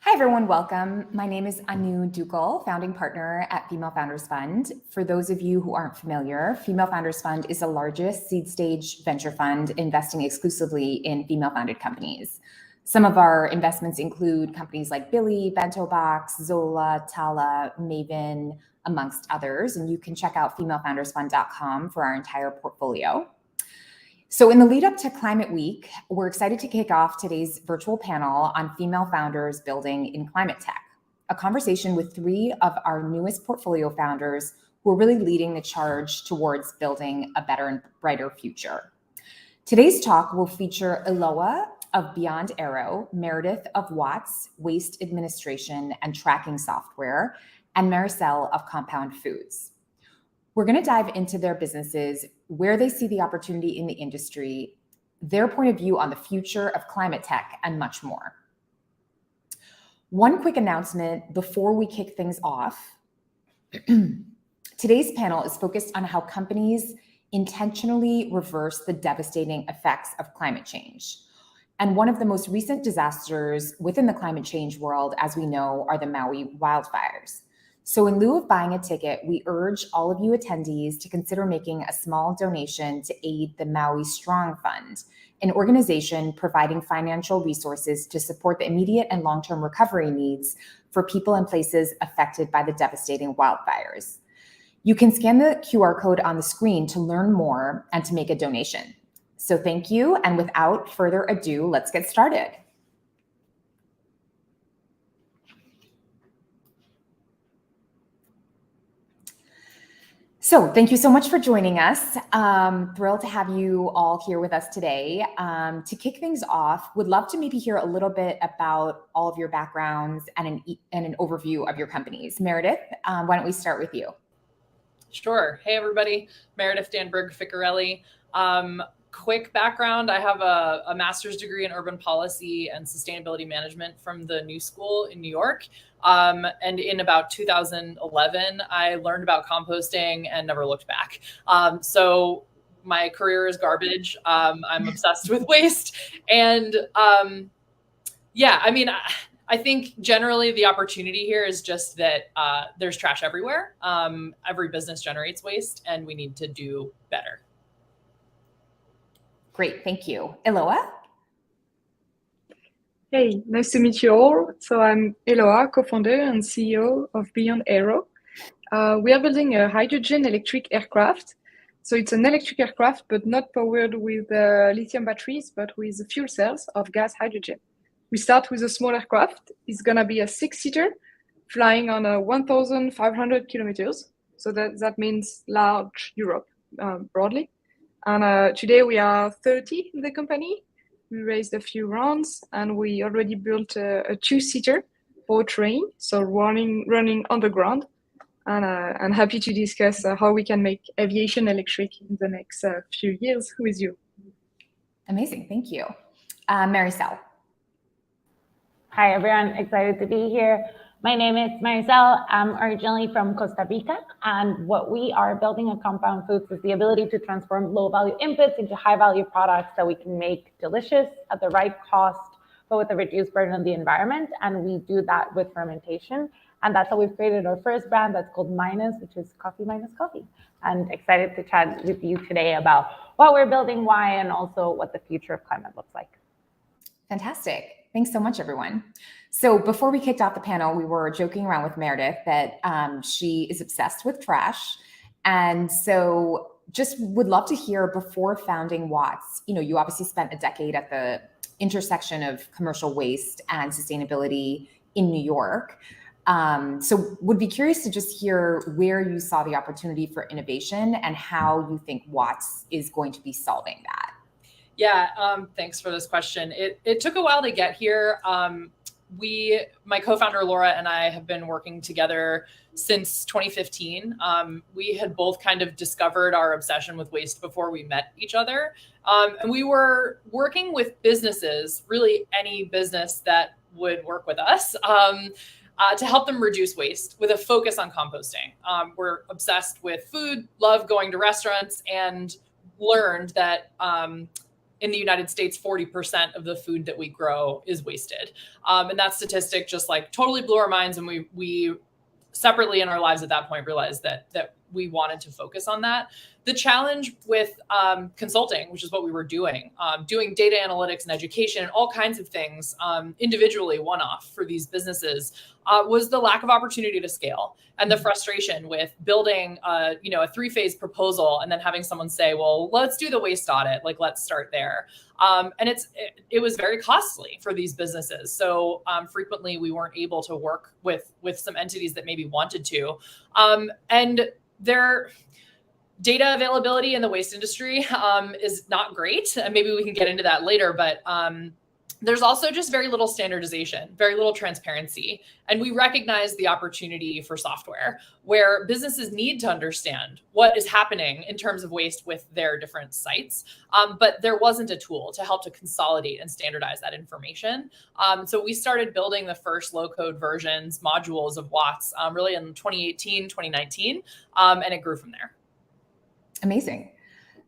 Hi, everyone. Welcome. My name is Anu Duggal, founding partner at Female Founders Fund. For those of you who aren't familiar, Female Founders Fund is the largest seed stage venture fund investing exclusively in female-founded companies. Some of our investments include companies like Billy, Bento Box, Zola, Tala, Maven, amongst others. And you can check out femalefoundersfund.com for our entire portfolio. So in the lead up to Climate Week, we're excited to kick off today's virtual panel on female founders building in climate tech, a conversation with three of our newest portfolio founders who are really leading the charge towards building a better and brighter future. Today's talk will feature Eloa of Beyond Aero, Meredith of WATS, Waste Administration and Tracking Software, and Maricel of Compound Foods. We're going to dive into their businesses, where they see the opportunity in the industry, their point of view on the future of climate tech, and much more. One quick announcement before we kick things off. Today's panel is focused on how companies intentionally reverse the devastating effects of climate change. And one of the most recent disasters within the climate change world, as we know, are the Maui wildfires. So in lieu of buying a ticket, we urge all of you attendees to consider making a small donation to aid the Maui Strong Fund, an organization providing financial resources to support the immediate and long-term recovery needs for people and places affected by the devastating wildfires. You can scan the QR code on the screen to learn more and to make a donation. So thank you, and without further ado, let's get started. So thank you so much for joining us. Thrilled to have you all here with us today. To kick things off, would love to maybe hear a little bit about all of your backgrounds and an overview of your companies. Meredith, why don't we start with you? Sure. Hey, everybody. Meredith Danberg-Ficarelli. Quick background, I have a master's degree in urban policy and sustainability management from the New School in New York. And in about 2011, I learned about composting and never looked back. So my career is garbage. I'm obsessed with waste. And yeah, I mean, I think generally the opportunity here is just that there's trash everywhere. Every business generates waste and we need to do better. Great, thank you. Eloa? Hey, nice to meet you all. So I'm Eloa, co-founder and CEO of Beyond Aero. We are building a hydrogen electric aircraft. So it's an electric aircraft, but not powered with lithium batteries, but with fuel cells of gas hydrogen. We start with a small aircraft. It's gonna be a 6-seater flying on 1,500 kilometers. So that means large Europe broadly. And today we are 30 in the company. We raised a few rounds and we already built a 2-seater for train, so running on the ground. And I'm happy to discuss how we can make aviation electric in the next few years with you. Amazing, thank you. Maricel. Hi everyone, excited to be here. My name is Maricel. I'm originally from Costa Rica, and what we are building at Compound Foods is the ability to transform low-value inputs into high-value products that we can make delicious at the right cost, but with a reduced burden on the environment. And we do that with fermentation. And that's how we've created our first brand that's called Minus, which is Coffee Minus Coffee. And excited to chat with you today about what we're building, why, and also what the future of climate looks like. Fantastic. Thanks so much, everyone. So before we kicked off the panel, we were joking around with Meredith that she is obsessed with trash. And so just would love to hear, before founding WATS, you obviously spent a decade at the intersection of commercial waste and sustainability in New York. So would be curious to just hear where you saw the opportunity for innovation and how you think WATS is going to be solving that. Yeah, thanks for this question. It took a while to get here. My co-founder Laura and I have been working together since 2015. We had both kind of discovered our obsession with waste before we met each other. And we were working with businesses, really any business that would work with us, to help them reduce waste with a focus on composting. We're obsessed with food, love going to restaurants, and learned that in the United States, 40% of the food that we grow is wasted. And that statistic just like totally blew our minds. And we separately in our lives at that point realized that we wanted to focus on that. The challenge with consulting, which is what we were doing data analytics and education and all kinds of things individually, one-off for these businesses, was the lack of opportunity to scale and the frustration with building a 3-phase proposal and then having someone say, well, let's do the waste audit. Like, let's start there. And it was very costly for these businesses. So frequently we weren't able to work with some entities that maybe wanted to. And their data availability in the waste industry is not great. And maybe we can get into that later, but there's also just very little standardization, very little transparency. And we recognize the opportunity for software where businesses need to understand what is happening in terms of waste with their different sites. But there wasn't a tool to help to consolidate and standardize that information. So we started building the first low-code versions, modules of WATS really in 2018, 2019, and it grew from there. Amazing.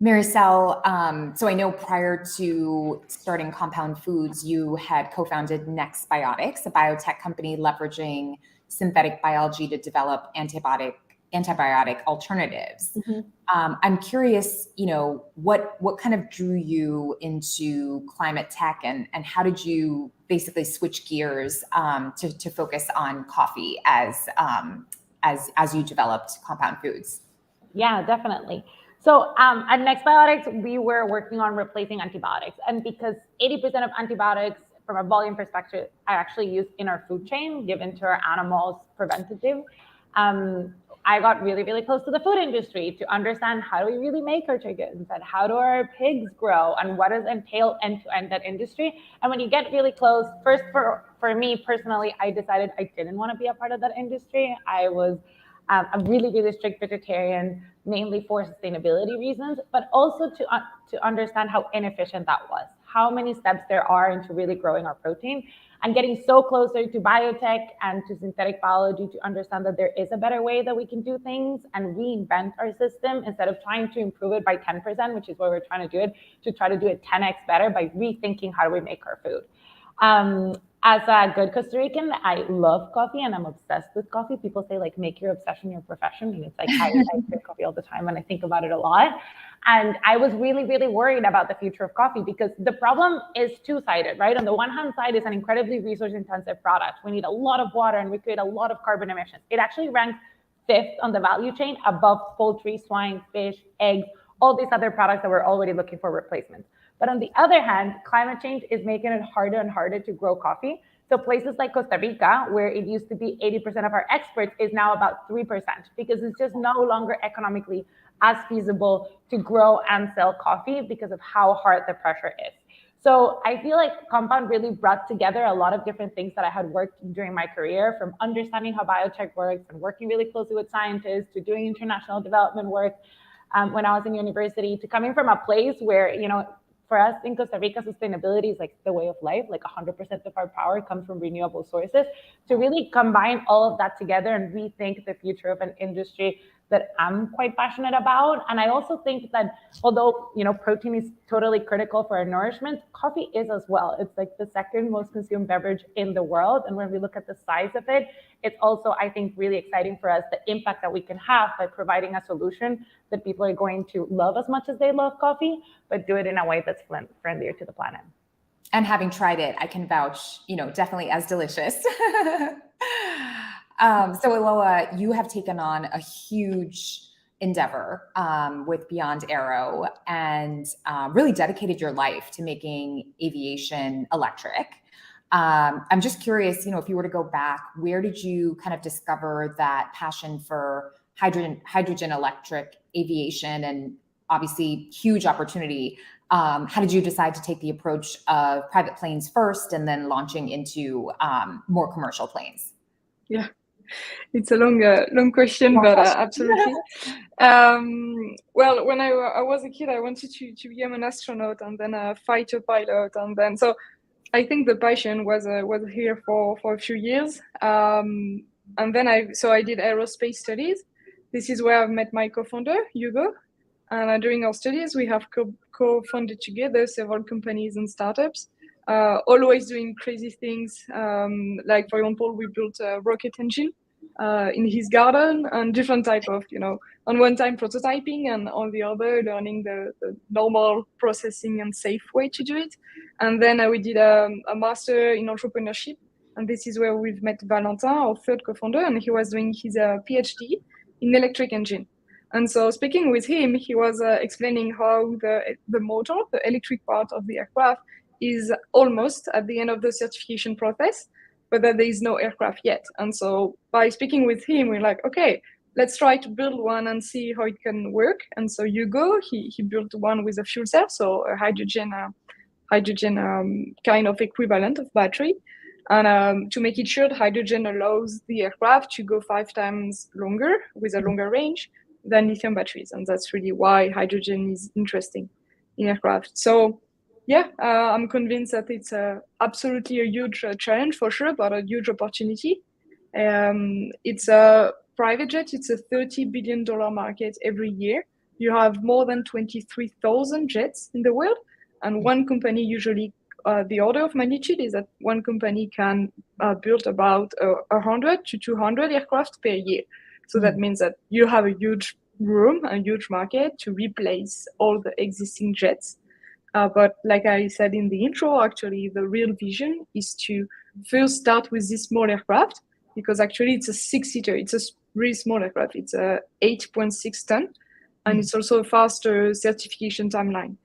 Maricel, so I know prior to starting Compound Foods, you had co-founded Next Biotics, a biotech company leveraging synthetic biology to develop antibiotic alternatives. Mm-hmm. I'm curious, what kind of drew you into climate tech, and how did you basically switch gears to focus on coffee as you developed Compound Foods? Yeah, definitely. So at Next Biotics, we were working on replacing antibiotics. And because 80% of antibiotics from a volume perspective are actually used in our food chain, given to our animals preventative, I got really, really close to the food industry to understand how do we really make our chickens and how do our pigs grow and what does entail end-to-end that industry. And when you get really close, first for me personally, I decided I didn't want to be a part of that industry. I was a really, really strict vegetarian, mainly for sustainability reasons, but also to understand how inefficient that was, how many steps there are into really growing our protein, and getting so closer to biotech and to synthetic biology to understand that there is a better way that we can do things and reinvent our system instead of trying to improve it by 10%, which is what we're trying to do it, to try to do it 10x better by rethinking how do we make our food. As a good Costa Rican, I love coffee and I'm obsessed with coffee. People say like, make your obsession your profession. And it's like, I drink coffee all the time and I think about it a lot. And I was really, really worried about the future of coffee because the problem is two-sided, right? On the one hand side, it's an incredibly resource-intensive product. We need a lot of water and we create a lot of carbon emissions. It actually ranks 5th on the value chain above poultry, swine, fish, eggs, all these other products that we're already looking for replacements. But on the other hand, climate change is making it harder and harder to grow coffee. So places like Costa Rica, where it used to be 80% of our exports, is now about 3% because it's just no longer economically as feasible to grow and sell coffee because of how hard the pressure is. So I feel like Compound really brought together a lot of different things that I had worked during my career, from understanding how biotech works and working really closely with scientists to doing international development work when I was in university, to coming from a place where, for us in Costa Rica, sustainability is like the way of life. Like 100% of our power comes from renewable sources. To really combine all of that together and rethink the future of an industry that I'm quite passionate about. And I also think that although, protein is totally critical for our nourishment, coffee is as well. It's like the second most consumed beverage in the world. And when we look at the size of it, it's also, I think, really exciting for us, the impact that we can have by providing a solution that people are going to love as much as they love coffee, but do it in a way that's friendlier to the planet. And having tried it, I can vouch, definitely as delicious. So Eloa, you have taken on a huge endeavor with Beyond Aero and really dedicated your life to making aviation electric. I'm just curious, if you were to go back, where did you kind of discover that passion for hydrogen electric aviation, and obviously huge opportunity? How did you decide to take the approach of private planes first and then launching into more commercial planes? Yeah, it's a long question, but absolutely. Well, when I was a kid, I wanted to become an astronaut and then a fighter pilot, and then so I think the passion was here for a few years, and then I did aerospace studies. This is where I've met my co-founder Hugo, And during our studies, we have co-founded together several companies and startups, always doing crazy things. Like, for example, we built a rocket engine in his garden, and different type of, on one time prototyping, and on the other learning the normal processing and safe way to do it. And then we did a master in entrepreneurship. And this is where we've met Valentin, our third co-founder, and he was doing his PhD in electric engine. And so speaking with him, he was explaining how the motor, the electric part of the aircraft, is almost at the end of the certification process, but that there is no aircraft yet. And so by speaking with him, we're like, okay, let's try to build one and see how it can work. And so he built one with a fuel cell, so a hydrogen kind of equivalent of battery. And to make it short, hydrogen allows the aircraft to go 5 times longer with a longer range than lithium batteries. And that's really why hydrogen is interesting in aircraft. So yeah, I'm convinced that it's absolutely a huge challenge for sure, but a huge opportunity. It's a private jet. It's a $30 billion market every year. You have more than 23,000 jets in the world. And one company usually, the order of magnitude is that one company can build about 100 to 200 aircraft per year. So that means that you have a huge room, a huge market to replace all the existing jets. But like I said in the intro, actually, the real vision is to first start with this small aircraft, because actually it's a 6-seater. It's a really small aircraft. It's a 8.6 ton, and it's also a faster certification timeline.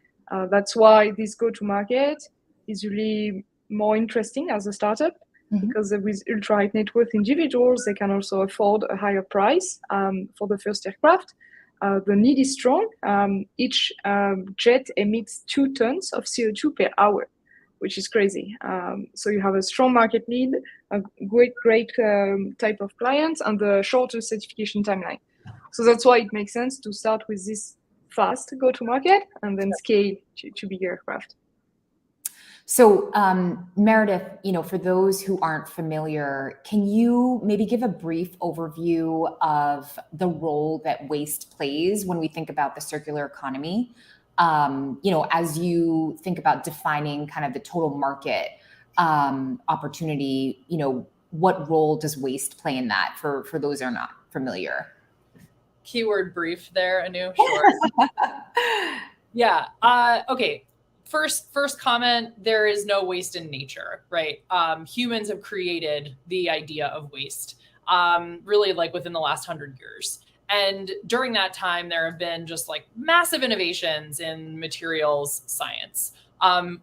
That's why this go-to-market is really more interesting as a startup, because with ultra-high net worth individuals, they can also afford a higher price for the first aircraft. The need is strong. Each jet emits 2 tons of CO2 per hour, which is crazy. So you have a strong market need, a great type of clients, and the shorter certification timeline. So that's why it makes sense to start with this fast go-to-market and then scale to bigger aircraft. So Meredith, for those who aren't familiar, can you maybe give a brief overview of the role that waste plays when we think about the circular economy? As you think about defining kind of the total market opportunity, what role does waste play in that for those who are not familiar? Keyword brief there, Anu. Sure. Yeah. Okay. First comment, there is no waste in nature, right? Humans have created the idea of waste, really like within the last 100 years. And during that time, there have been just like massive innovations in materials science.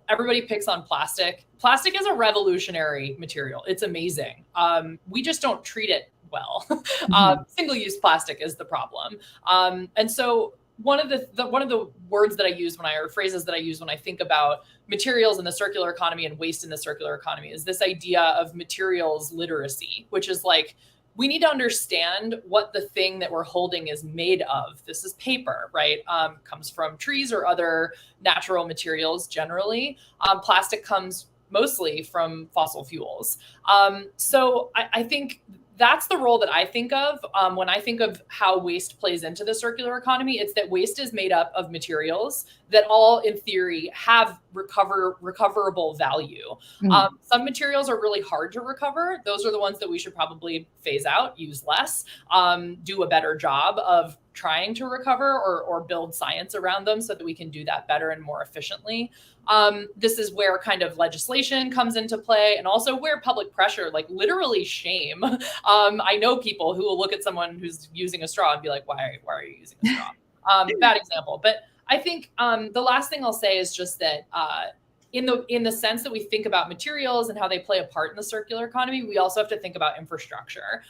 Everybody picks on plastic. Plastic is a revolutionary material. It's amazing. We just don't treat it well. Single-use plastic is the problem. And so one of the words that I use or phrases that I use when I think about materials in the circular economy and waste in the circular economy is this idea of materials literacy, which is like, we need to understand what the thing that we're holding is made of. This is paper, right? Comes from trees or other natural materials generally. Plastic comes mostly from fossil fuels. So I think that's the role that I think of when I think of how waste plays into the circular economy. It's that waste is made up of materials that all, in theory, have recoverable value. Some materials are really hard to recover. Those are the ones that we should probably phase out, use less, do a better job of trying to recover or build science around them so that we can do that better and more efficiently. This is where kind of legislation comes into play, and also where public pressure, like literally shame. I know people who will look at someone who's using a straw and be like, why are you using a straw? Bad example. But I think the last thing I'll say is just that in the sense that we think about materials and how they play a part in the circular economy, we also have to think about infrastructure,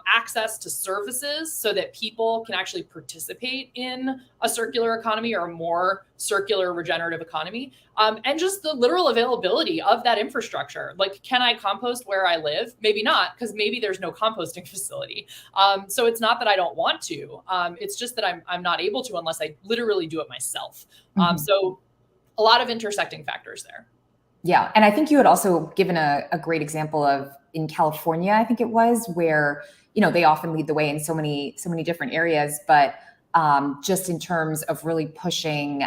access to services so that people can actually participate in a circular economy or a more circular regenerative economy, and just the literal availability of that infrastructure. Like, can I compost where I live? Maybe not, because maybe there's no composting facility. So it's not that I don't want to. It's just that I'm not able to unless I literally do it myself. So a lot of intersecting factors there. Yeah. And I think you had also given a great example of in California, I think it was, where, they often lead the way in so many different areas, but just in terms of really pushing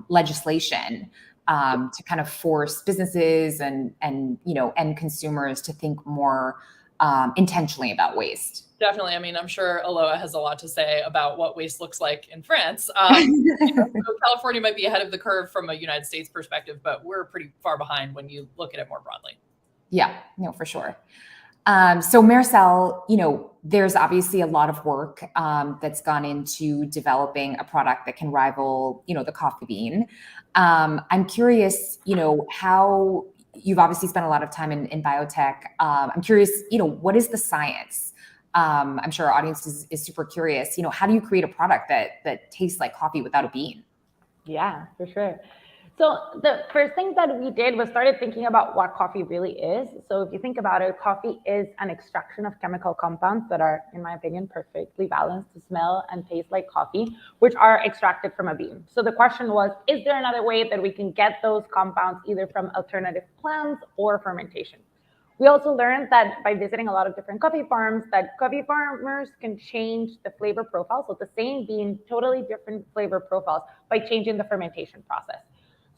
legislation to kind of force businesses and end consumers to think more intentionally about waste. Definitely. I mean, I'm sure Eloa has a lot to say about what waste looks like in France. So California might be ahead of the curve from a United States perspective, but we're pretty far behind when you look at it more broadly. Yeah, no, for sure. So Maricel, there's obviously a lot of work that's gone into developing a product that can rival, the coffee bean. I'm curious, how you've obviously spent a lot of time in biotech. I'm curious, what is the science? I'm sure our audience is super curious. How do you create a product that tastes like coffee without a bean? Yeah, for sure. So the first thing that we did was started thinking about what coffee really is. So if you think about it, coffee is an extraction of chemical compounds that are, in my opinion, perfectly balanced to smell and taste like coffee, which are extracted from a bean. So the question was, is there another way that we can get those compounds either from alternative plants or fermentation? We also learned that by visiting a lot of different coffee farms, that coffee farmers can change the flavor profile. So the same bean, totally different flavor profiles by changing the fermentation process.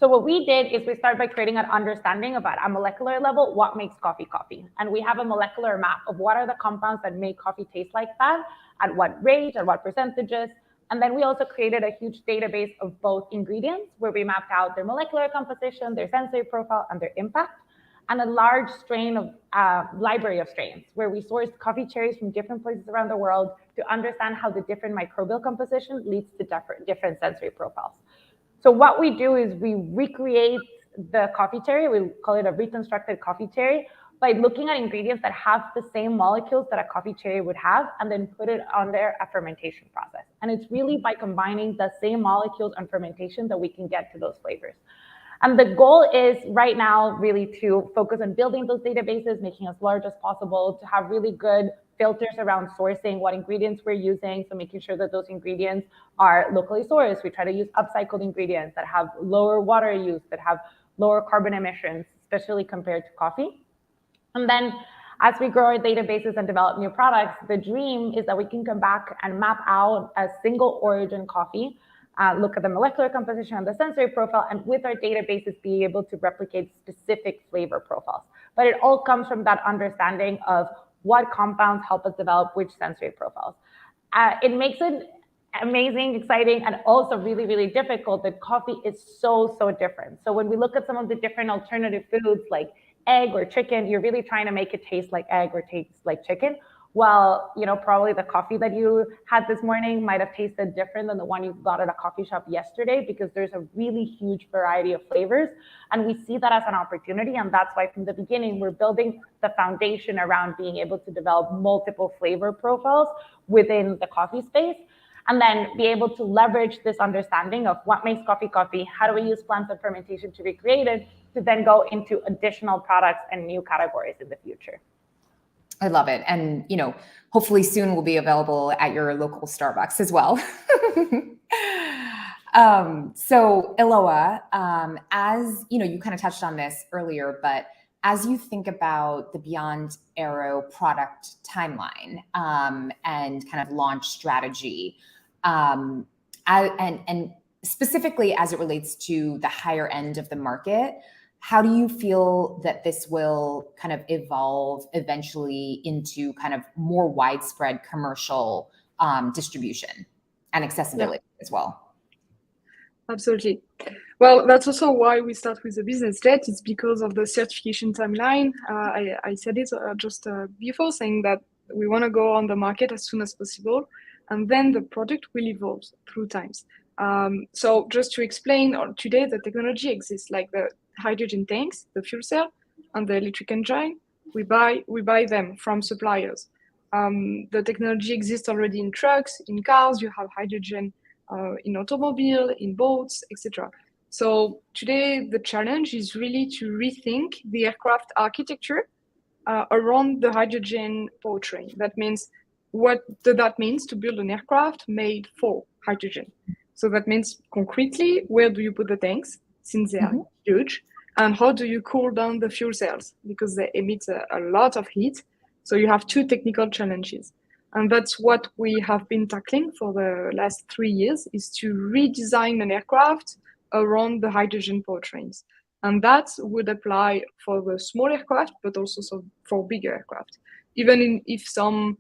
So what we did is we started by creating an understanding about a molecular level, what makes coffee coffee. And we have a molecular map of what are the compounds that make coffee taste like that, at what rate, at what percentages. And then we also created a huge database of both ingredients where we mapped out their molecular composition, their sensory profile, and their impact, and a large strain of library of strains where we sourced coffee cherries from different places around the world to understand how the different microbial composition leads to different sensory profiles. So what we do is we recreate the coffee cherry, we call it a reconstructed coffee cherry, by looking at ingredients that have the same molecules that a coffee cherry would have, and then put it under a fermentation process. And it's really by combining the same molecules and fermentation that we can get to those flavors. And the goal is right now really to focus on building those databases, making as large as possible, to have really good filters around sourcing what ingredients we're using. So making sure that those ingredients are locally sourced. We try to use upcycled ingredients that have lower water use, that have lower carbon emissions, especially compared to coffee. And then as we grow our databases and develop new products, the dream is that we can come back and map out a single origin coffee, look at the molecular composition and the sensory profile, and with our databases be able to replicate specific flavor profiles. But it all comes from that understanding of what compounds help us develop which sensory profiles. It makes it amazing, exciting, and also really, really difficult that coffee is so different. So when we look at some of the different alternative foods like egg or chicken, you're really trying to make it taste like egg or taste like chicken. Well, probably the coffee that you had this morning might have tasted different than the one you got at a coffee shop yesterday, because there's a really huge variety of flavors. And we see that as an opportunity. And that's why from the beginning, we're building the foundation around being able to develop multiple flavor profiles within the coffee space, and then be able to leverage this understanding of what makes coffee coffee, how do we use plants and fermentation to recreate it, to then go into additional products and new categories in the future. I love it. And, hopefully soon will be available at your local Starbucks as well. So Eloa, as you kind of touched on this earlier, but as you think about the Beyond Aero product timeline and kind of launch strategy, and specifically as it relates to the higher end of the market, how do you feel that this will kind of evolve eventually into kind of more widespread commercial distribution and accessibility as well? Absolutely. Well, that's also why we start with the business jet. It's because of the certification timeline. I said it just before, saying that we want to go on the market as soon as possible, and then the product will evolve through times. So just to explain, today the technology exists, like the hydrogen tanks, the fuel cell, and the electric engine. We buy them from suppliers. The technology exists already in trucks, in cars. You have hydrogen in automobile, in boats, etc. So today the challenge is really to rethink the aircraft architecture around the hydrogen powertrain. That means, what does that mean to build an aircraft made for hydrogen? So that means concretely, where do you put the tanks, since they are huge? And how do you cool down the fuel cells? Because they emit a lot of heat. So you have two technical challenges. And that's what we have been tackling for the last 3 years, is to redesign an aircraft around the hydrogen powertrains. And that would apply for the small aircraft, but also for bigger aircraft. Even if some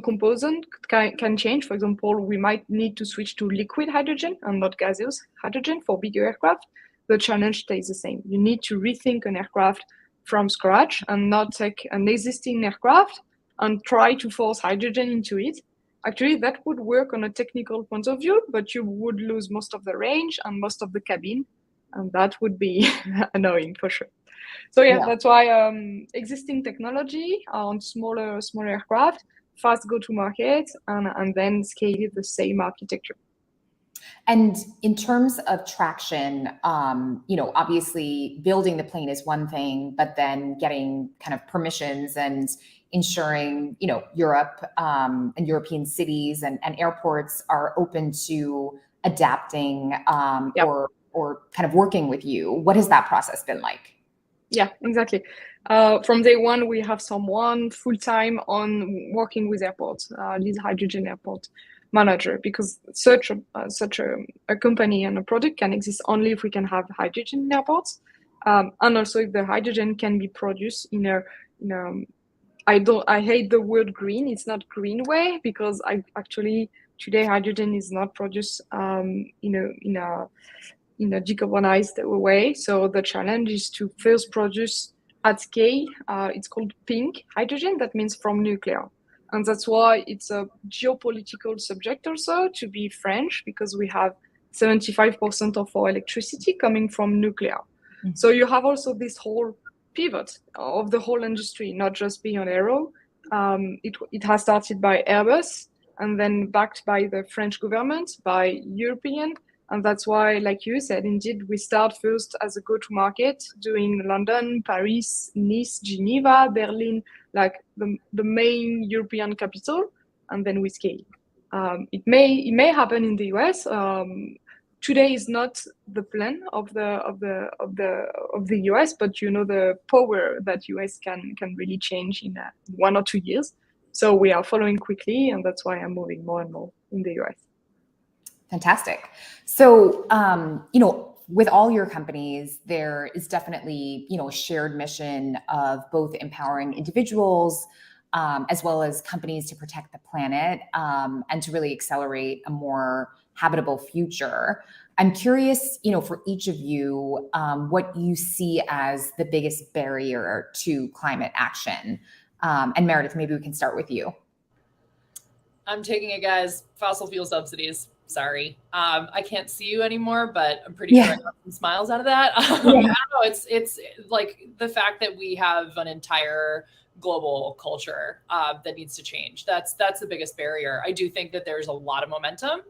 component can change. For example, we might need to switch to liquid hydrogen and not gaseous hydrogen for bigger aircraft. The challenge stays the same. You need to rethink an aircraft from scratch and not take an existing aircraft and try to force hydrogen into it. Actually, that would work on a technical point of view, but you would lose most of the range and most of the cabin, and that would be annoying for sure. So yeah, that's why existing technology on smaller aircraft, fast go to market, and then scale it the same architecture. And in terms of traction, obviously building the plane is one thing, but then getting kind of permissions and ensuring, Europe and European cities and airports are open to adapting or kind of working with you. What has that process been like? Yeah, exactly. From day one, we have someone full-time on working with airports, lead hydrogen airport manager, because such a company and a product can exist only if we can have hydrogen in airports, and also if the hydrogen can be produced in a I hate the word green. It's not green way, because today hydrogen is not produced in a decarbonized way. So the challenge is to first produce at scale. It's called pink hydrogen. That means from nuclear. And that's why it's a geopolitical subject also to be French, because we have 75% of our electricity coming from nuclear. Mm-hmm. So you have also this whole pivot of the whole industry, not just Beyond Aero. It has started by Airbus and then backed by the French government, by European. And that's why, like you said, indeed, we start first as a go-to-market, doing London, Paris, Nice, Geneva, Berlin, like the main European capital, and then we scale. It may happen in the US. Today is not the plan of the US, but the power that US can really change in 1 or 2 years. So we are following quickly, and that's why I'm moving more and more in the US. Fantastic. So, with all your companies, there is definitely, a shared mission of both empowering individuals as well as companies to protect the planet and to really accelerate a more habitable future. I'm curious, for each of you, what you see as the biggest barrier to climate action. And Meredith, maybe we can start with you. I'm taking it, guys. Fossil fuel subsidies. Sorry. I can't see you anymore, but I'm pretty sure I got some smiles out of that. I don't know. It's like the fact that we have an entire global culture that needs to change. That's the biggest barrier. I do think that there's a lot of momentum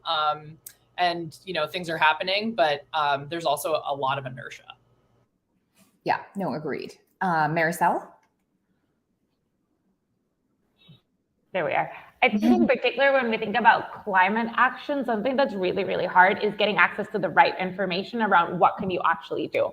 and, things are happening, but there's also a lot of inertia. Yeah, no, agreed. Maricel? There we are. I think in particular, when we think about climate action, something that's really, really hard is getting access to the right information around what can you actually do.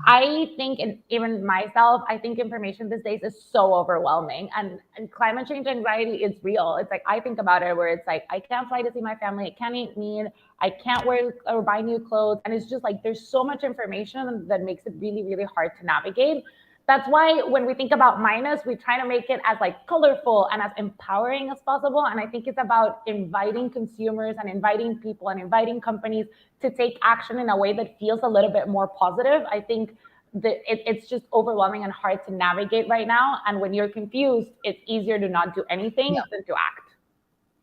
I think, and even myself, I think information these days is so overwhelming, and climate change anxiety is real. It's like, I think about it where it's like, I can't fly to see my family, I can't eat meat, I can't wear or buy new clothes. And it's just like, there's so much information that makes it really, really hard to navigate. That's why when we think about Minus, we try to make it as colorful and as empowering as possible. And I think it's about inviting consumers and inviting people and inviting companies to take action in a way that feels a little bit more positive. I think that it's just overwhelming and hard to navigate right now. And when you're confused, it's easier to not do anything than to act.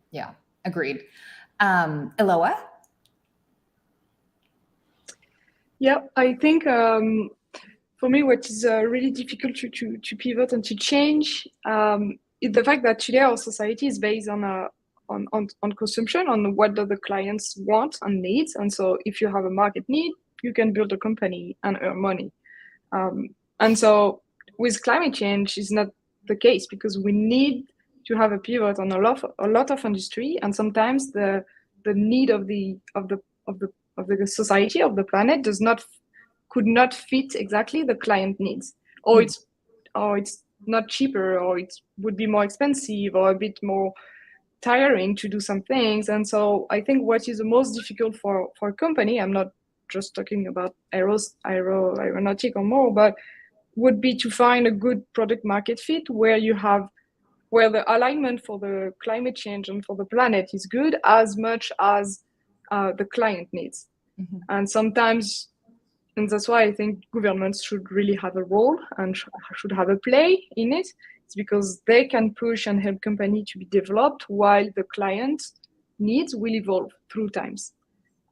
Yeah, agreed. Eloa? Yeah, I think for me, what is really difficult to pivot and to change is the fact that today our society is based on consumption, on what do the clients want and need. And so if you have a market need, you can build a company and earn money. And so with climate change is not the case, because we need to have a pivot on a lot of industry, and sometimes the need of the society, of the planet could not fit exactly the client needs, or it's not cheaper, or it would be more expensive or a bit more tiring to do some things. And so I think what is the most difficult for a company, I'm not just talking about aeronautic or more, but would be to find a good product market fit where the alignment for the climate change and for the planet is good as much as the client needs. Mm-hmm. And sometimes, and that's why I think governments should really have a role and should have a play in it. It's because they can push and help company to be developed while the client needs will evolve through times.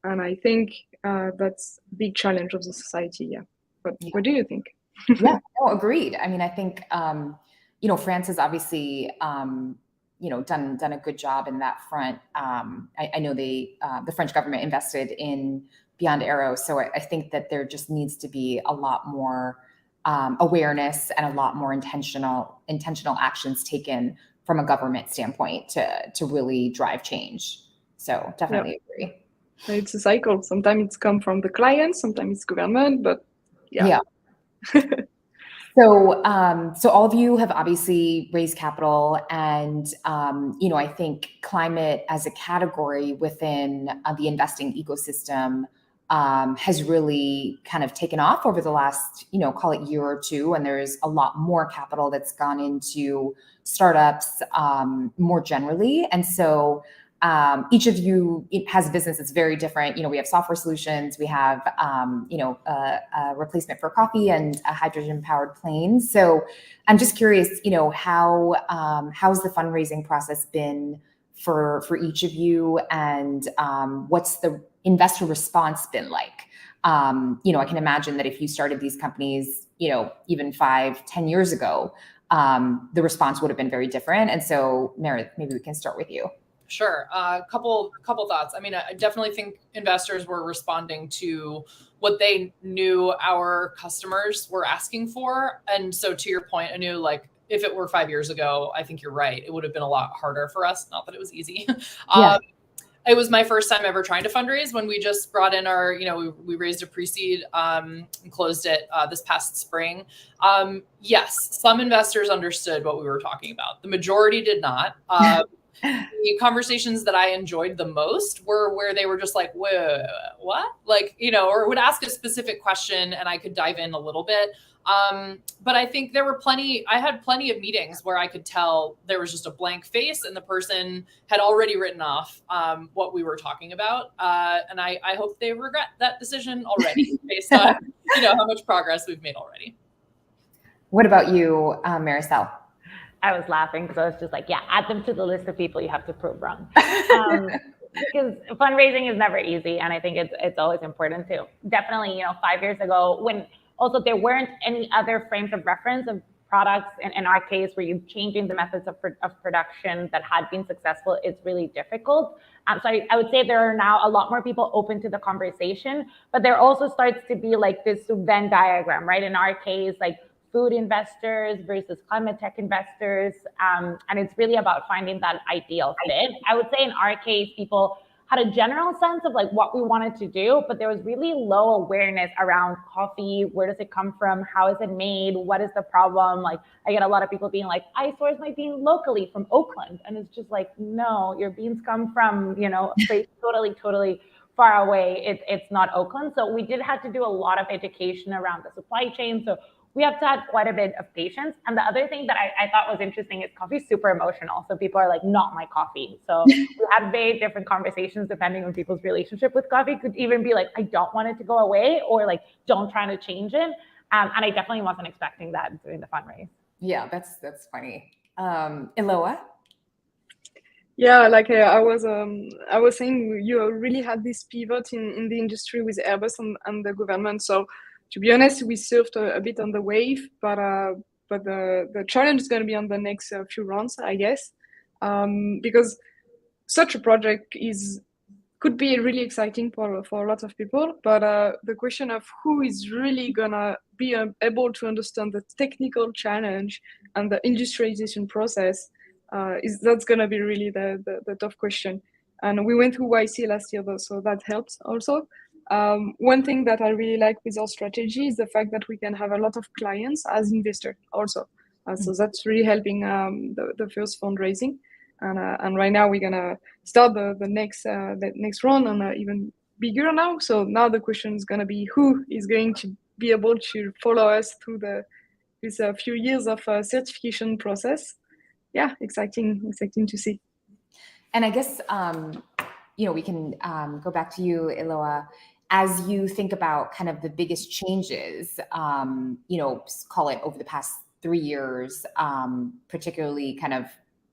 And I think that's a big challenge of the society. Yeah. But what do you think? Yeah, no, agreed. I mean, I think, France has obviously, done a good job in that front. I know the French government invested in Beyond Aero. So I think that there just needs to be a lot more awareness and a lot more intentional actions taken from a government standpoint to really drive change. So definitely agree. It's a cycle. Sometimes it's come from the client, sometimes it's government, but yeah. So all of you have obviously raised capital, and I think climate as a category within the investing ecosystem has really kind of taken off over the last, call it year or two, and there's a lot more capital that's gone into startups more generally, and so. Each of you has a business that's very different. We have software solutions, we have, a replacement for coffee and a hydrogen-powered plane. So I'm just curious, how's the fundraising process been for each of you, and what's the investor response been like? I can imagine that if you started these companies, even 5-10 years ago, the response would have been very different. And so, Meredith, maybe we can start with you. Sure. Couple thoughts. I mean, I definitely think investors were responding to what they knew our customers were asking for. And so to your point, Anu, like if it were 5 years ago, I think you're right. It would have been a lot harder for us. Not that it was easy. It was my first time ever trying to fundraise when we just brought in our, we raised a pre-seed and closed it this past spring. Yes, some investors understood what we were talking about. The majority did not. The conversations that I enjoyed the most were where they were just like, whoa, what? Like, or would ask a specific question and I could dive in a little bit. But I think I had plenty of meetings where I could tell there was just a blank face and the person had already written off what we were talking about. And I hope they regret that decision already based on, how much progress we've made already. What about you, Maricel? I was laughing because I was just like, yeah, add them to the list of people you have to prove wrong. Because fundraising is never easy. And I think it's always important too. Definitely, 5 years ago, when also there weren't any other frames of reference of products, in our case, where you're changing the methods of production that had been successful, it's really difficult. So I would say there are now a lot more people open to the conversation, but there also starts to be like this Venn diagram, right? In our case, like food investors versus climate tech investors. And it's really about finding that ideal fit. I would say in our case, people had a general sense of like what we wanted to do, but there was really low awareness around coffee. Where does it come from? How is it made? What is the problem? Like I get a lot of people being like, I source my bean locally from Oakland. And it's just like, no, your beans come from, totally far away. It's not Oakland. So we did have to do a lot of education around the supply chain. So we have to have quite a bit of patience. And the other thing that I thought was interesting is coffee is super emotional. So people are like, not my coffee. So we had very different conversations depending on people's relationship with coffee. Could even be like, I don't want it to go away, or like, don't try to change it. And I definitely wasn't expecting that during the fundraise. Yeah, that's funny. Eloa? Yeah, like I was saying, you really had this pivot in the industry with Airbus and the government. So to be honest, we surfed a bit on the wave, but the challenge is going to be on the next few rounds, I guess, because such a project could be really exciting for a lot of people. But the question of who is really gonna be able to understand the technical challenge and the industrialization process that's gonna be really the tough question. And we went through YC last year, though, so that helps also. One thing that I really like with our strategy is the fact that we can have a lot of clients as investors also. So that's really helping the first fundraising. And right now we're gonna start the next round and even bigger now. So now the question is gonna be who is going to be able to follow us through this few years of certification process. Yeah, exciting to see. And I guess we can go back to you, Eloa. As you think about kind of the biggest changes, call it over the past 3 years, particularly kind of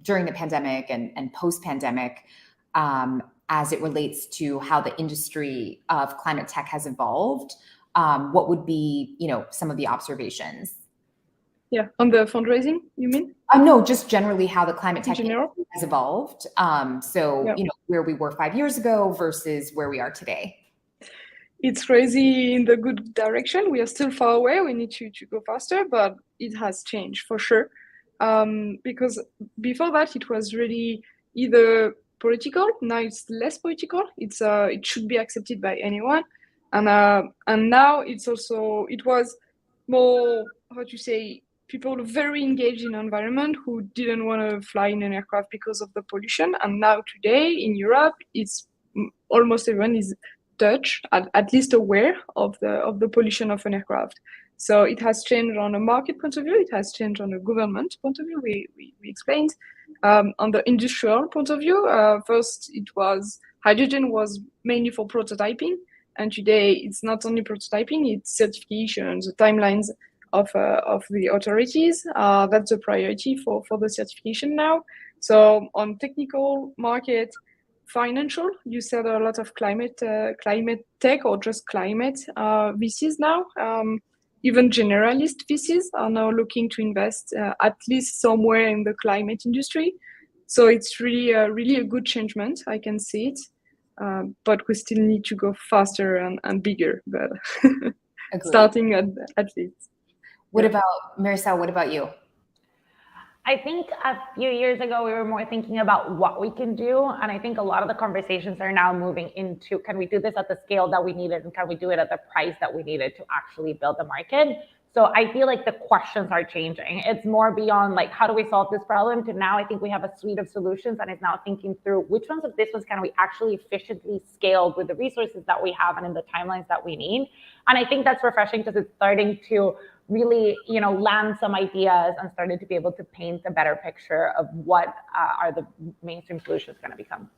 during the pandemic and post-pandemic, as it relates to how the industry of climate tech has evolved, what would be, some of the observations? Yeah, on the fundraising, you mean? No, just generally how the climate tech industry has evolved. Where we were 5 years ago versus where we are today. It's crazy in the good direction. We are still far away. We need to go faster, but it has changed for sure. Because before that, it was really either political. Now it's less political. It should be accepted by anyone, and now it was more, how to say, people very engaged in environment who didn't want to fly in an aircraft because of the pollution. And now today in Europe, it's almost everyone is touched, at least aware of the pollution of an aircraft. So it has changed on a market point of view. It has changed on a government point of view. We explained. On the industrial point of view, first hydrogen was mainly for prototyping, and today it's not only prototyping, it's certifications, the timelines of the authorities. That's a priority for the certification now. So on technical market, financial, you said a lot of climate tech or just climate VCs now. Even generalist VCs are now looking to invest at least somewhere in the climate industry. So it's really a good changement. I can see it, but we still need to go faster and bigger. But starting at least. What about Maricel? What about you? I think a few years ago, we were more thinking about what we can do. And I think a lot of the conversations are now moving into, can we do this at the scale that we needed? And can we do it at the price that we needed to actually build the market? So I feel like the questions are changing. It's more beyond like, how do we solve this problem, to now I think we have a suite of solutions, and it's now thinking through which ones of these ones can we actually efficiently scale with the resources that we have and in the timelines that we need. And I think that's refreshing because it's starting to really, land some ideas and started to be able to paint a better picture of what are the mainstream solutions going to become.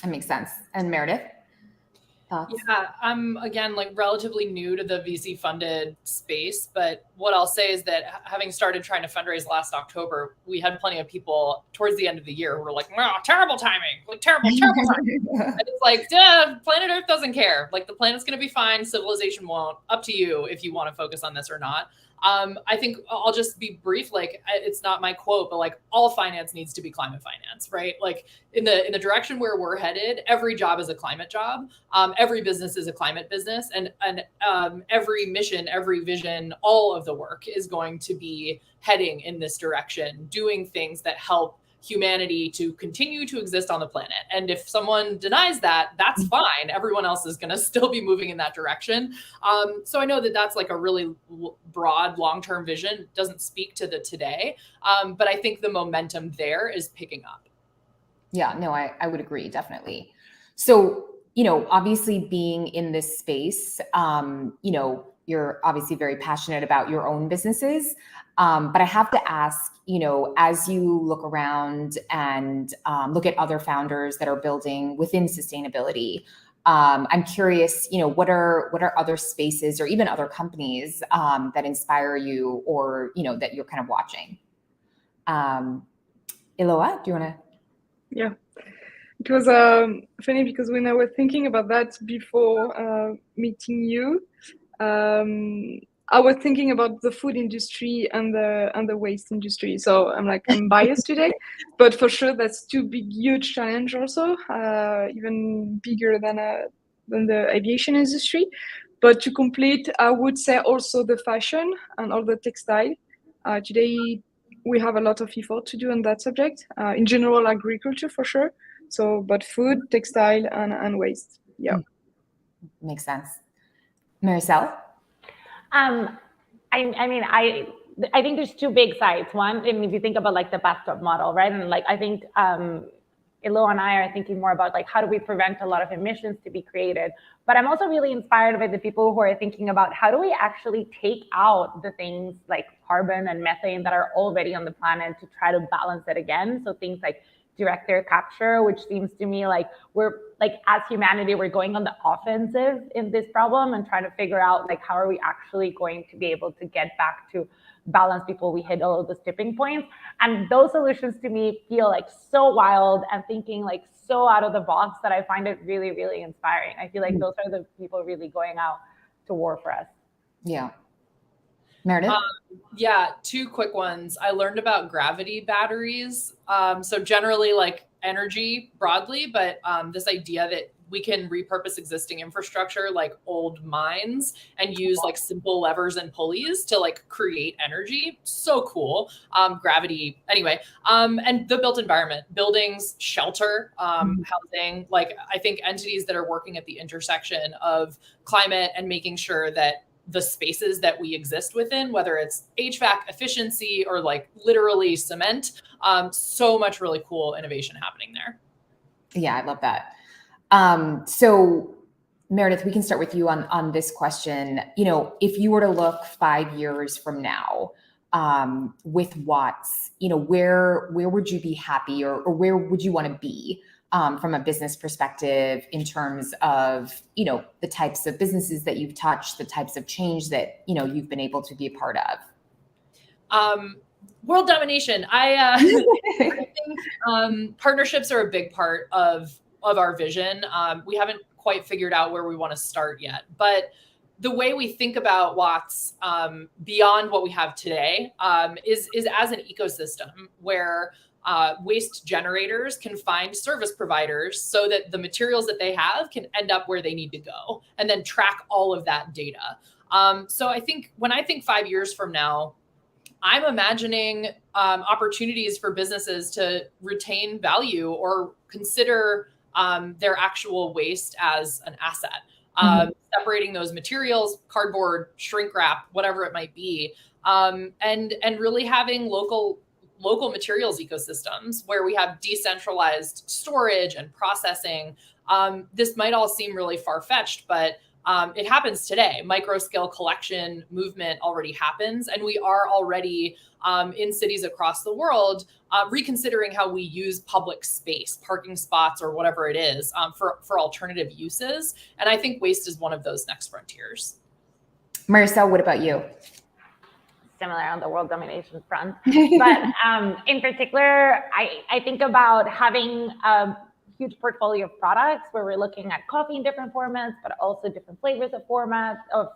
That makes sense. And Meredith, thoughts? Yeah, I'm again relatively new to the VC funded space, but what I'll say is that having started trying to fundraise last October, we had plenty of people towards the end of the year who were like, "Wow, terrible timing! Terrible timing!" And it's like, duh, planet Earth doesn't care. The planet's going to be fine. Civilization won't. Up to you if you want to focus on this or not. I think I'll just be brief. It's not my quote, but all finance needs to be climate finance, right? In the direction where we're headed, every job is a climate job. Every business is a climate business, and every mission, every vision, all of the work is going to be heading in this direction, doing things that help humanity to continue to exist on the planet. And if someone denies that, that's fine. Everyone else is going to still be moving in that direction. So I know that that's a really broad long-term vision. It doesn't speak to the today, but I think the momentum there is picking up. Yeah, no, I would agree, definitely. So, obviously being in this space, you're obviously very passionate about your own businesses. But I have to ask, as you look around and look at other founders that are building within sustainability, I'm curious, what are other spaces or even other companies that inspire you or, that you're kind of watching? Eloa, do you want to? Yeah, it was funny because when I was thinking about that before meeting you, I was thinking about the food industry and the waste industry. So I'm biased today, but for sure that's two big, huge challenge also, even bigger than the aviation industry. But to complete, I would say also the fashion and all the textile. Today we have a lot of effort to do on that subject. In general, agriculture for sure. So, but food, textile, and waste. Yeah, makes sense. Maricel? I I think there's two big sides. One, and if you think about like the bathtub model, right? And like I think Eloa and I are thinking more about like how do we prevent a lot of emissions to be created. But I'm also really inspired by the people who are thinking about how do we actually take out the things like carbon and methane that are already on the planet to try to balance it again. So things like direct air capture, which seems to me like we're like as humanity, we're going on the offensive in this problem and trying to figure out like how are we actually going to be able to get back to balance before we hit all of those tipping points. And those solutions to me feel like so wild and thinking like so out of the box that I find it really, really inspiring. I feel like those are the people really going out to war for us. Yeah. Meredith? Yeah, two quick ones. I learned about gravity batteries. So generally like energy broadly, but this idea that we can repurpose existing infrastructure like old mines and use like simple levers and pulleys to like create energy. So cool. Gravity anyway. And the built environment, buildings, shelter, housing, like I think entities that are working at the intersection of climate and making sure that the spaces that we exist within, whether it's HVAC efficiency or like literally cement, so much really cool innovation happening there. Yeah, I love that. So Meredith, we can start with you on this question. You know, if you were to look 5 years from now, with WATS, you know, where would you be happy or where would you want to be, from a business perspective in terms of, you know, the types of businesses that you've touched, the types of change that, you know, you've been able to be a part of? World domination. I think partnerships are a big part of our vision. We haven't quite figured out where we want to start yet, but the way we think about WATS beyond what we have today is as an ecosystem where waste generators can find service providers so that the materials that they have can end up where they need to go and then track all of that data. So I think when I think 5 years from now, I'm imagining opportunities for businesses to retain value or consider their actual waste as an asset, separating those materials, cardboard, shrink wrap, whatever it might be, and really having local materials ecosystems where we have decentralized storage and processing. This might all seem really far-fetched, but it happens today. Micro scale collection movement already happens. And we are already in cities across the world reconsidering how we use public space, parking spots, or whatever it is for alternative uses. And I think waste is one of those next frontiers. Maricel, what about you? Similar on the world domination front. But in particular, I think about having a huge portfolio of products where we're looking at coffee in different formats, but also different flavors of formats of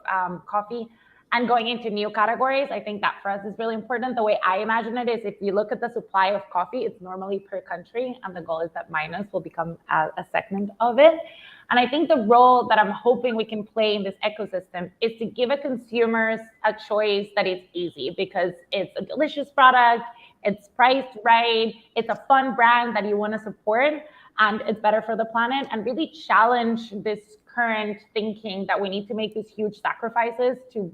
coffee and going into new categories. I think that for us is really important. The way I imagine it is if you look at the supply of coffee, it's normally per country. And the goal is that minus will become a segment of it. And I think the role that I'm hoping we can play in this ecosystem is to give a consumers a choice that is easy because it's a delicious product, it's priced right, it's a fun brand that you want to support, and it's better for the planet, and really challenge this current thinking that we need to make these huge sacrifices to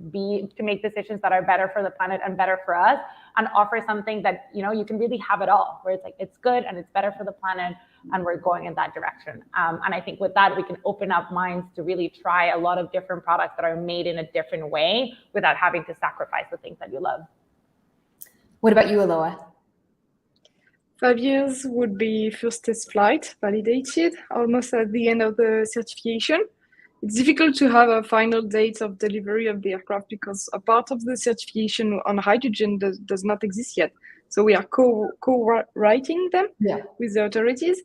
make decisions that are better for the planet and better for us, and offer something that, you know, you can really have it all, where it's like it's good and it's better for the planet and we're going in that direction. And I think with that, we can open up minds to really try a lot of different products that are made in a different way without having to sacrifice the things that you love. What about you, Eloa? 5 years would be first test flight validated, almost at the end of the certification. It's difficult to have a final date of delivery of the aircraft because a part of the certification on hydrogen does not exist yet. So we are co-writing them with the authorities.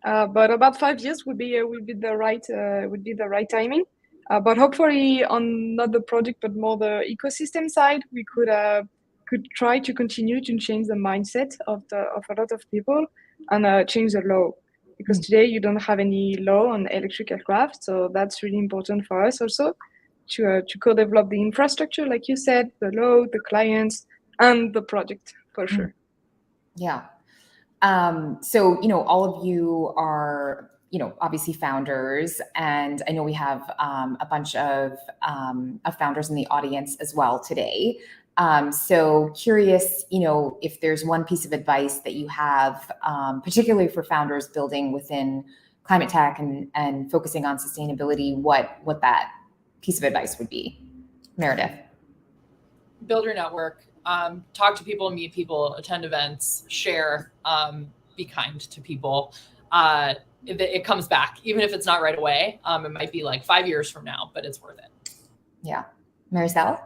But about 5 years would be the right timing. But hopefully on not the product but more the ecosystem side, we could try to continue to change the mindset of a lot of people and change the law. Because today you don't have any law on electric aircraft, so that's really important for us also to co-develop the infrastructure, like you said, the law, the clients, and the project for sure. Yeah. So, you know, all of you are, you know, obviously founders, and I know we have a bunch of founders in the audience as well today. So curious, if there's one piece of advice that you have, particularly for founders building within climate tech and focusing on sustainability, what that piece of advice would be. Meredith. Build your network, talk to people, meet people, attend events, share, be kind to people. It comes back, even if it's not right away. It might be like 5 years from now, but it's worth it. Yeah. Maricel?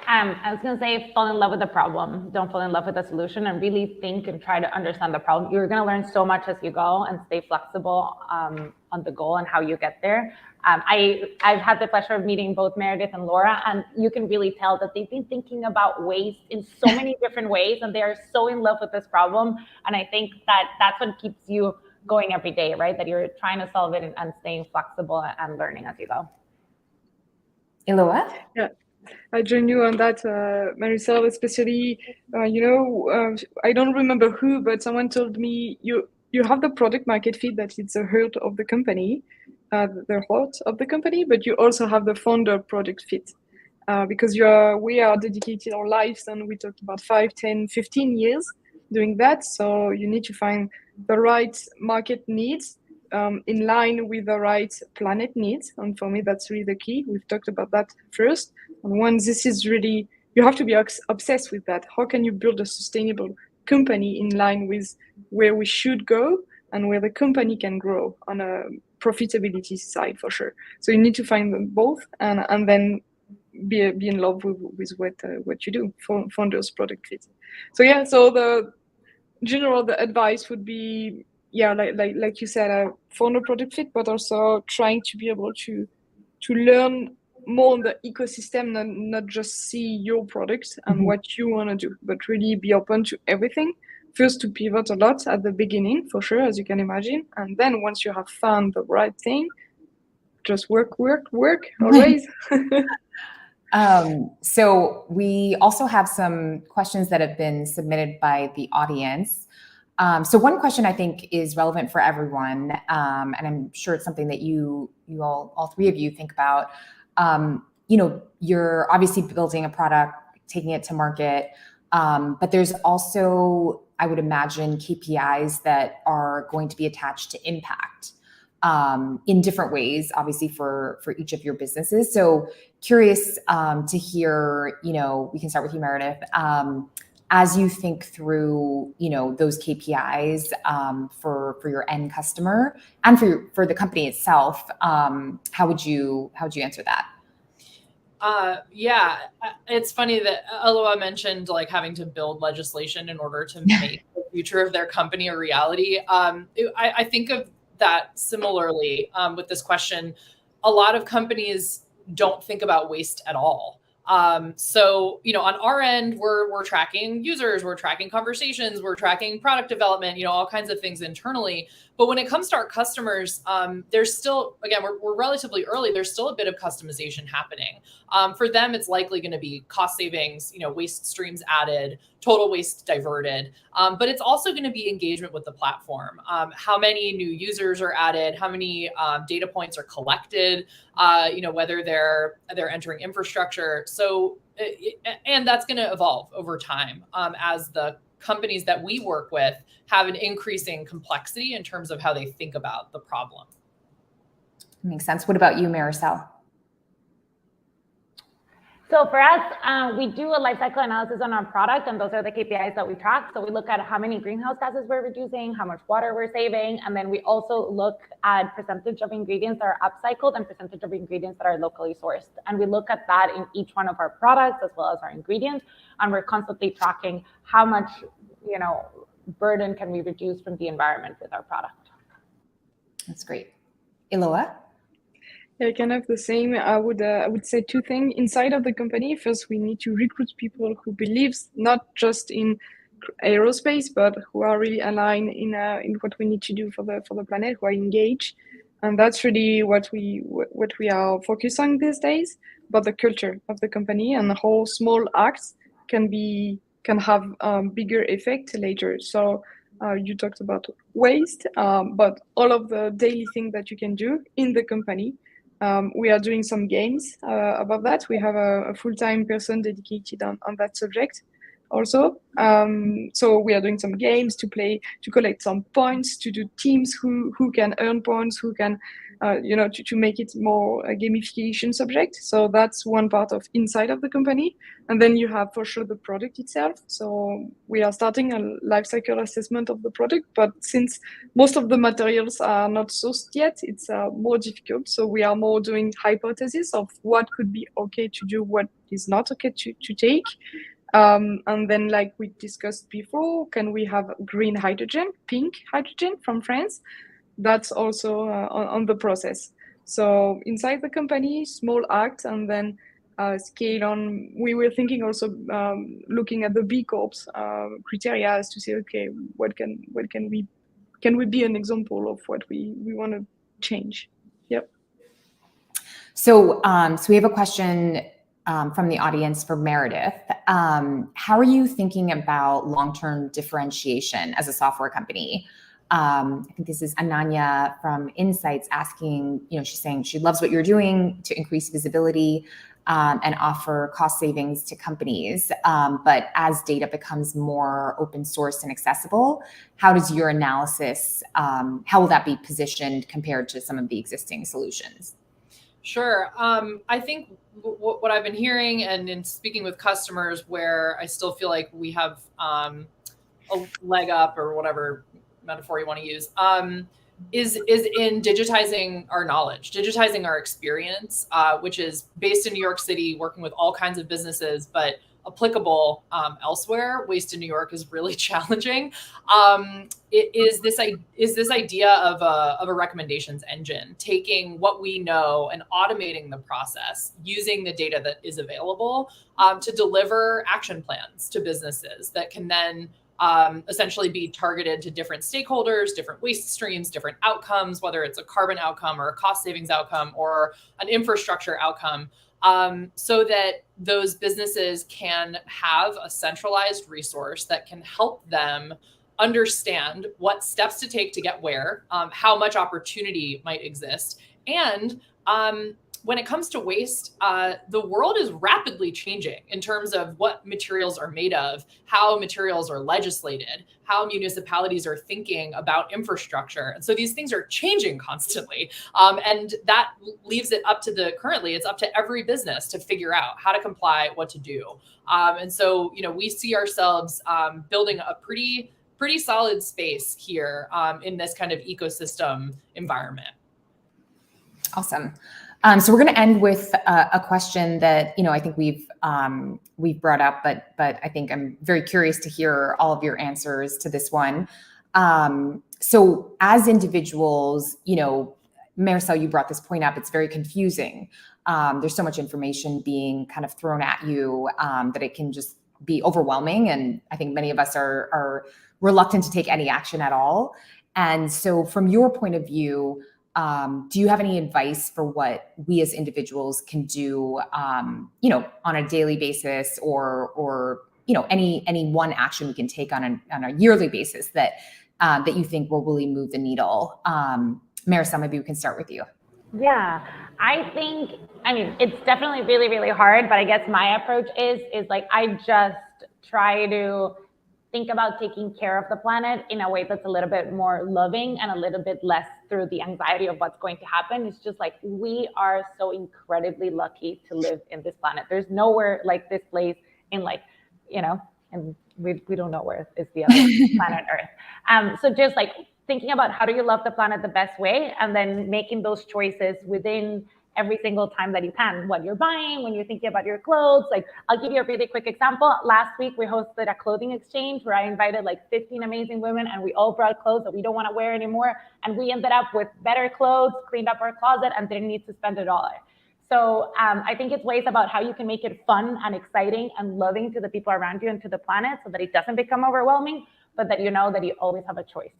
I was going to say, fall in love with the problem. Don't fall in love with the solution, and really think and try to understand the problem. You're going to learn so much as you go, and stay flexible on the goal and how you get there. I've had the pleasure of meeting both Meredith and Laura, and you can really tell that they've been thinking about waste in so many different ways, and they are so in love with this problem. And I think that's what keeps you going every day, right? That you're trying to solve it and staying flexible and learning as you go. Eloa? Yeah, I join you on that, Maricel, especially, I don't remember who, but someone told me you have the product market fit, that it's the heart of the company, but you also have the founder product fit, because we are dedicated our lives, and we talked about 5, 10, 15 years doing that. So you need to find the right market needs, in line with the right planet needs. And for me, that's really the key. We've talked about that first. And once this is really, you have to be obsessed with that. How can you build a sustainable company in line with where we should go and where the company can grow on a profitability side, for sure. So you need to find them both, and then be in love with what you do, founders product fit. So yeah, so the advice would be, yeah, like you said, a founder product fit, but also trying to be able to learn more on the ecosystem, and not just see your products and what you want to do, but really be open to everything. First, to pivot a lot at the beginning, for sure, as you can imagine, and then once you have found the right thing, just work always. So we also have some questions that have been submitted by the audience. So one question I think is relevant for everyone, and I'm sure it's something that you all three of you think about. You're obviously building a product, taking it to market, but there's also, I would imagine, KPIs that are going to be attached to impact in different ways, obviously for each of your businesses. So curious to hear, we can start with you, Meredith. As you think through, those KPIs for your end customer and for the company itself, how would you answer that? Yeah, it's funny that Eloa mentioned like having to build legislation in order to make the future of their company a reality. I think of that similarly with this question. A lot of companies don't think about waste at all. So, on our end, we're tracking users, we're tracking conversations, we're tracking product development, all kinds of things internally. But when it comes to our customers, there's still, again, we're relatively early. There's still a bit of customization happening. For them, it's likely going to be cost savings, waste streams added, total waste diverted. But it's also going to be engagement with the platform. How many new users are added, how many data points are collected, whether they're entering infrastructure. So, and that's going to evolve over time as the companies that we work with have an increasing complexity in terms of how they think about the problem. Makes sense. What about you, Maricel? So for us, we do a life cycle analysis on our product, and those are the KPIs that we track. So we look at how many greenhouse gases we're reducing, how much water we're saving, and then we also look at percentage of ingredients that are upcycled and percentage of ingredients that are locally sourced. And we look at that in each one of our products as well as our ingredients, and we're constantly tracking how much, burden can we reduce from the environment with our product. That's great. Eloa? Yeah, kind of the same. I would say two things inside of the company. First, we need to recruit people who believes not just in aerospace, but who are really aligned in what we need to do for the planet, who are engaged, and that's really what we are focused on these days. But the culture of the company and the whole small acts can have bigger effect later. So you talked about waste, but all of the daily things that you can do in the company We are doing some games about that. We have a full-time person dedicated on that subject also. So we are doing some games to play, to collect some points, to do teams who can earn points, who can, to make it more a gamification subject. So that's one part of inside of the company. And then you have for sure the product itself. So we are starting a life cycle assessment of the product, but since most of the materials are not sourced yet, it's more difficult. So we are more doing hypotheses of what could be okay to do, what is not okay to take. And then, like we discussed before, can we have green hydrogen, pink hydrogen from France? That's also on the process. So inside the company, small acts, and then scale on. We were thinking also looking at the B Corps criteria to say, okay, what can we be an example of what we want to change? Yep. So we have a question from the audience for Meredith. How are you thinking about long-term differentiation as a software company? I think this is Ananya from Insights asking, she's saying she loves what you're doing to increase visibility and offer cost savings to companies. But as data becomes more open source and accessible, how does your analysis, how will that be positioned compared to some of the existing solutions? Sure. I think what I've been hearing and in speaking with customers where I still feel like we have a leg up or whatever metaphor you want to use, is in digitizing our knowledge, digitizing our experience, which is based in New York City, working with all kinds of businesses, but applicable elsewhere. Waste in New York is really challenging. It is this idea of a recommendations engine, taking what we know and automating the process, using the data that is available to deliver action plans to businesses that can then essentially be targeted to different stakeholders, different waste streams, different outcomes, whether it's a carbon outcome or a cost savings outcome or an infrastructure outcome. So that those businesses can have a centralized resource that can help them understand what steps to take to get where, how much opportunity might exist. And when it comes to waste, the world is rapidly changing in terms of what materials are made of, how materials are legislated, how municipalities are thinking about infrastructure. And so these things are changing constantly. And that leaves it up to currently it's up to every business to figure out how to comply, what to do. And so, we see ourselves building a pretty solid space here in this kind of ecosystem environment. Awesome. So we're going to end with a question that I think we've brought up, but I think I'm very curious to hear all of your answers to this one. So as individuals, Maricel, you brought this point up. It's very confusing. There's so much information being kind of thrown at you that it can just be overwhelming, and I think many of us are reluctant to take any action at all. And so, from your point of view, do you have any advice for what we as individuals can do, on a daily basis, or any one action we can take on a yearly basis that you think will really move the needle? Maricel, maybe we can start with you. Yeah, it's definitely really, really hard, but I guess my approach is like, I just try to think about taking care of the planet in a way that's a little bit more loving and a little bit less through the anxiety of what's going to happen. It's just like, we are so incredibly lucky to live in this planet. There's nowhere like this place in and we don't know where is the other planet Earth. So just like thinking about how do you love the planet the best way, and then making those choices within every single time that you can, what you're buying, when you're thinking about your clothes. Like, I'll give you a really quick example. Last week, we hosted a clothing exchange where I invited like 15 amazing women, and we all brought clothes that we don't want to wear anymore. And we ended up with better clothes, cleaned up our closet, and didn't need to spend $1. So I think it's ways about how you can make it fun and exciting and loving to the people around you and to the planet, so that it doesn't become overwhelming, but that you know that you always have a choice.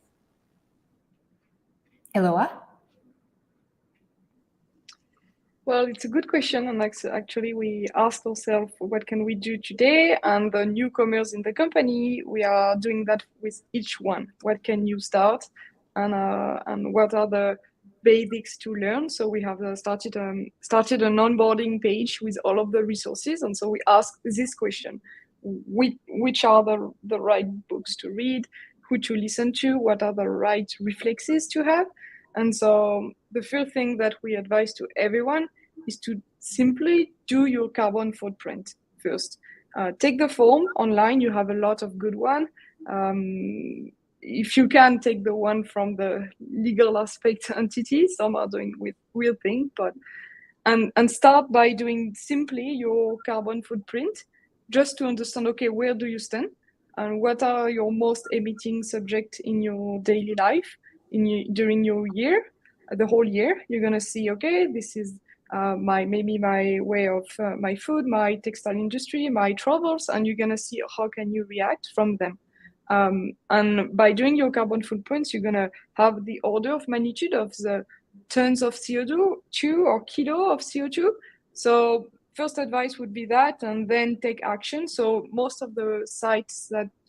Eloa? Well, it's a good question, and actually we asked ourselves, what can we do today? And the newcomers in the company, we are doing that with each one. What can you start, and what are the basics to learn. So we have started an onboarding page with all of the resources. And so we ask this question: which are the right books to read, who to listen to, what are the right reflexes to have. And so the first thing that we advise to everyone is to simply do your carbon footprint first. Take the form online. You have a lot of good one. If you can, take the one from the legal aspect entity. Some are doing with weird things, but and start by doing simply your carbon footprint, just to understand, okay, where do you stand and what are your most emitting subjects in your daily life during your year, the whole year. You're gonna see, okay, this is my way of my food, my textile industry, my travels, and you're gonna see how can you react from them. And by doing your carbon footprints, you're gonna have the order of magnitude of the tons of CO2 or kilo of CO2. So first advice would be that, and then take action. So most of the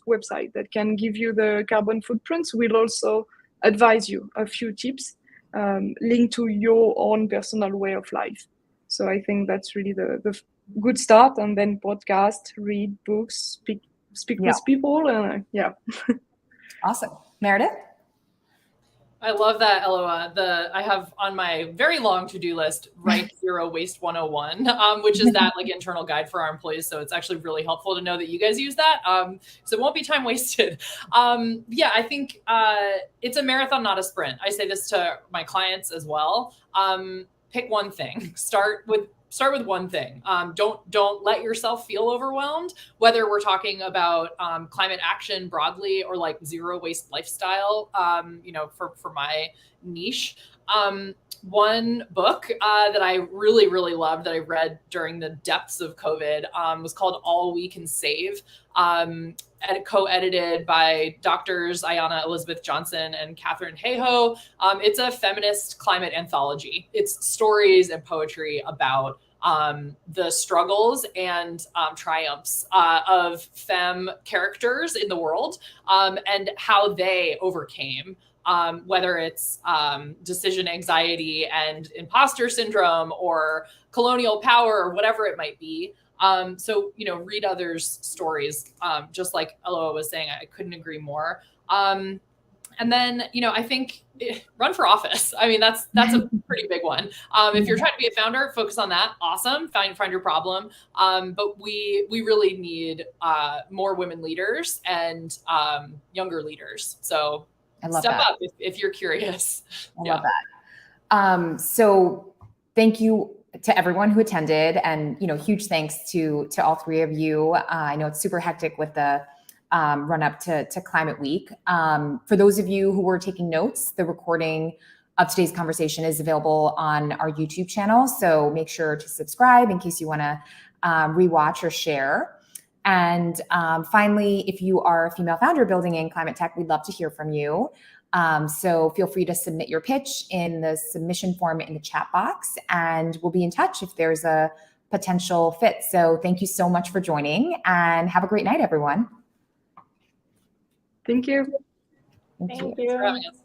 website that can give you the carbon footprints will also advise you a few tips linked to your own personal way of life. So I think that's really the good start, and then podcast, read books, speak with people, and yeah. Awesome. Meredith? I love that, Eloa. I have on my very long to-do list, Write Zero Waste 101, which is that like internal guide for our employees. So it's actually really helpful to know that you guys use that. So it won't be time wasted. Yeah, I think it's a marathon, not a sprint. I say this to my clients as well. Pick one thing. Start with one thing. Don't let yourself feel overwhelmed, whether we're talking about climate action broadly or like zero waste lifestyle, for my niche. One book that I really, really loved that I read during the depths of COVID was called All We Can Save, co-edited by doctors Ayanna Elizabeth Johnson and Catherine Hayhoe. It's a feminist climate anthology. It's stories and poetry about the struggles and triumphs of femme characters in the world and how they overcame whether it's decision anxiety and imposter syndrome or colonial power or whatever it might be. So, read others' stories, just like Eloa was saying. I couldn't agree more. And then, I think run for office. I mean, that's a pretty big one. If you're trying to be a founder, focus on that. Awesome. Find your problem. But we really need more women leaders and younger leaders. So step up if you're curious. I love that. So thank you to everyone who attended, and huge thanks to all three of you. I know it's super hectic with the run up to Climate Week. For those of you who were taking notes, the recording of today's conversation is available on our YouTube channel. So make sure to subscribe in case you want to rewatch or share. And finally, if you are a female founder building in climate tech, we'd love to hear from you. So feel free to submit your pitch in the submission form in the chat box, and we'll be in touch if there's a potential fit. So thank you so much for joining, and have a great night, everyone. Thank you. Thank you. Thanks for having us.